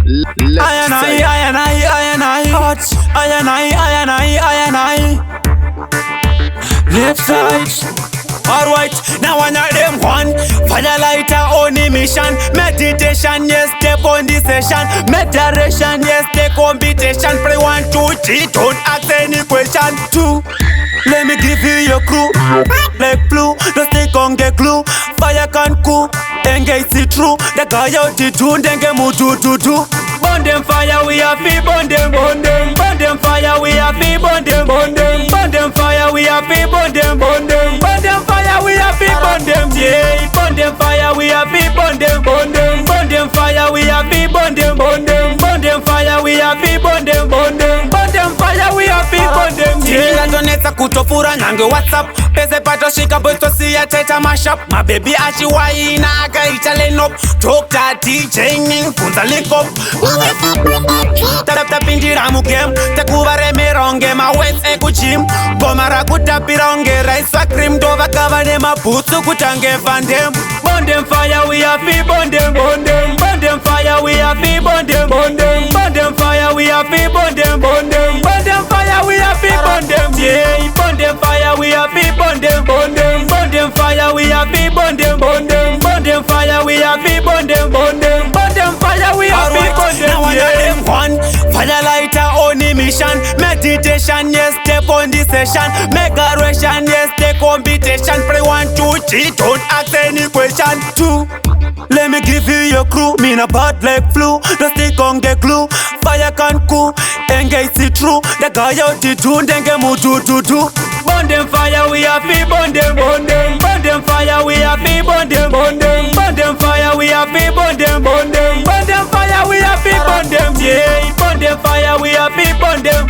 Left side. Alright, now one of them one. Fire lighter on a mission. Meditation, yes, step on the session. Meditation, yes, the competition. Play 1, 2, 3, don't ask any question. 2, let me give you your crew. Like blue, don't stick on the glue. Fire can cool, engage the true. The guy out the tune, then get move do. Burn them fire, we have to burn them. Burn them fire, we have to burn them. Burn them fire, we have to burn them. Burn them fire, we have to burn them. Yeah, burn them fire, we have to burn them. Burn them fire, we have to burn them. Burn them fire, we have to burn them. Burn them fire, we have to burn them. Yeah, donetsa kutofura nange WhatsApp. Pese pato shika boto siya teta mashup. My baby achiwai na akaita lenop. Dr. DJ ning punta link up. Tapinjira mu game tekubare mironge mawets ekujim bomara kutapironge rice cream dova kavane mabutsu kutange vandem. Burn them fire, we have to burn them. Burn them fire, we have to burn them. Burn them fire, we have to burn them. Burn them fire, we have to burn them. Yeah, burn them fire, we have to burn them. Burn them fire, we have to burn them. Burn them fire, we have to burn them. Burn them fire, we have to burn them. Now them one. Fire lighter on a mission. Meditation, yes, step on the session. Megaration, yes, the competition. Play 1, 2, 3, don't ask any question. 2, let me give you your crew. Me na bad like flu, don't stick on the glue. Fire can cool, engage the true. The guy out the tune, then get move do. Burn them fire, we have to burn them. Burn them fire, we have to burn them. Burn them fire, we have to burn them. Burn them fire, we have to burn them. Yeah, burn them fire, we have to burn them.